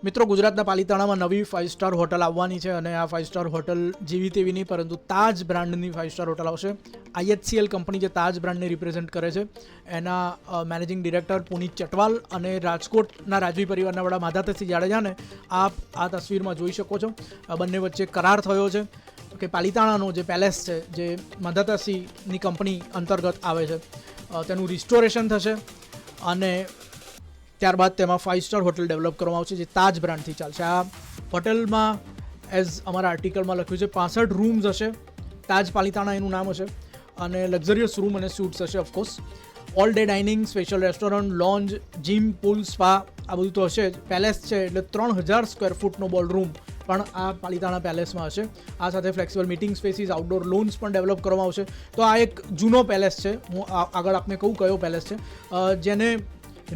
મિત્રો, ગુજરાતના પાલિતાણામાં નવી 5 સ્ટાર હોટલ આવવાની છે અને આ 5 સ્ટાર હોટલ જેવી તેવી નહીં, પરંતુ તાજ બ્રાન્ડની 5 સ્ટાર હોટલ આવશે. IHCL કંપની જે તાજ બ્રાન્ડને રિપ્રેઝેન્ટ કરે છે, એના મેનેજિંગ ડિરેક્ટર પુનીત ચટવાલ અને રાજકોટના રાજવી પરિવારના વડા માધાતસિંહ જાડેજાને આપ આ તસવીરમાં જોઈ શકો છો. આ બંને વચ્ચે કરાર થયો છે કે પાલિતાણાનો જે પેલેસ છે, જે માધાતસિંહની કંપની અંતર્ગત આવે છે, તેનું રિસ્ટોરેશન થશે અને ત્યારબાદ તેમાં 5 સ્ટાર હોટલ ડેવલપ કરવામાં આવશે, જે તાજ બ્રાન્ડથી ચાલશે. આ હોટલમાં એઝ અમારા આર્ટિકલમાં લખ્યું છે 65 રૂમ્સ હશે. તાજ પાલિતાણા એનું નામ હશે અને લક્ઝરિયસ રૂમ અને સ્યુટ્સ હશે. Of course all day dining, special restaurant, lounge, gym, pool, spa આ બધું તો હશે જ. પેલેસ છે એટલે 3000 સ્ક્વેર ફૂટનો બોલ રૂમ પણ આ પાલિતાણા પેલેસમાં હશે. આ સાથે flexible meeting spaces, outdoor loans પણ ડેવલપ કરવામાં આવશે. તો આ એક જૂનો પેલેસ છે. હું આગળ આપને કહું કયો પેલેસ છે, જેને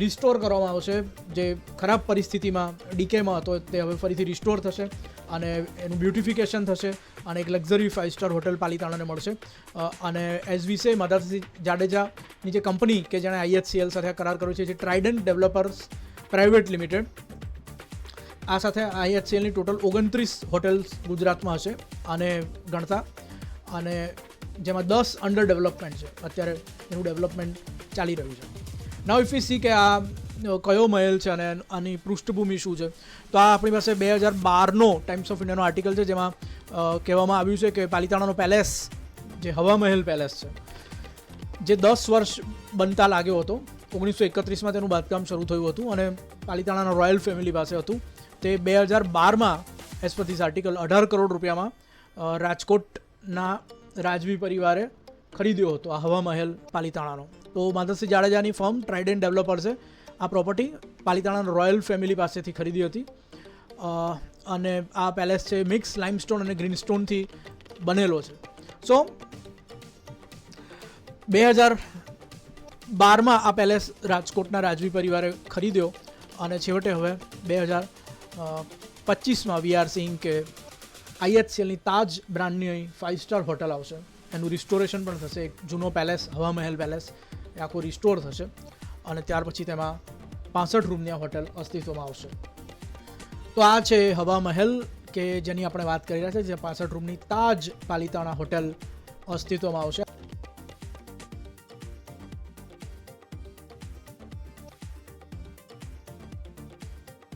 રિસ્ટોર કરવામાં આવશે. જે ખરાબ પરિસ્થિતિમાં ડીકેમાં હતો તે હવે ફરીથી રિસ્ટોર થશે અને એનું બ્યુટિફિકેશન થશે અને એક લક્ઝરી 5 સ્ટાર હોટલ પાલિતાણાને મળશે. અને એઝ વી સે, માધાતસિંહ જાડેજાની જે કંપની કે જેણે IHCL સાથે કરાર કર્યો છે, જે ટ્રાઇડન્ટ ડેવલપર્સ પ્રાઇવેટ લિમિટેડ, આ સાથે IHCLની ટોટલ 29 હોટેલ્સ ગુજરાતમાં હશે અને ગણતા, અને જેમાં 10 અંડર ડેવલપમેન્ટ છે. અત્યારે એનું ડેવલપમેન્ટ ચાલી રહ્યું છે. નાઉ ઇફ યુ સી કે આ કયો મહેલ છે અને આની પૃષ્ઠભૂમિ શું છે, તો આ આપણી પાસે 2012નો ટાઈમ્સ ઓફ ઇન્ડિયાનો આર્ટિકલ છે, જેમાં કહેવામાં આવ્યું છે કે પાલિતાણાનો પેલેસ, જે હવા મહેલ પેલેસ છે, જે 10 વર્ષ બનતા લાગ્યો હતો. 1931માં તેનું બાંધકામ શરૂ થયું હતું અને પાલિતાણાના રોયલ ફેમિલી પાસે હતું. તે 2012માં as per this article 18 crore રૂપિયામાં રાજકોટના રાજવી પરિવારે ખરીદ્યો હતો આ હવા મહેલ પાલિતાણાનો. તો માધવસિંહ જાડેજાની ફર્મ ટ્રાઇડન્ટ ડેવલપર્સે આ પ્રોપર્ટી પાલિતાણાના રોયલ ફેમિલી પાસેથી ખરીદી હતી. અને આ પેલેસ છે મિક્સ લાઇમસ્ટોન અને ગ્રીનસ્ટોનથી બનેલો છે. સો 2012માં આ પેલેસ રાજકોટના રાજવી પરિવારે ખરીદ્યો અને છેવટે હવે 2025માં વી આર સીઈંગ કે IHCLની તાજ બ્રાન્ડની 5 સ્ટાર હોટલ આવશે. એનું રિસ્ટોરેશન પણ થશે. એક જૂનો પેલેસ, હવા મહેલ પેલેસ, એ આખો રિસ્ટોર થશે અને ત્યાર પછી તેમાં 65 રૂમની હોટલ અસ્તિત્વમાં આવશે. તો આ છે હવા મહેલ કે જેની આપણે વાત કરી રહ્યા છીએ, જે 65 રૂમની તાજ પાલિતાણા હોટલ અસ્તિત્વમાં આવશે.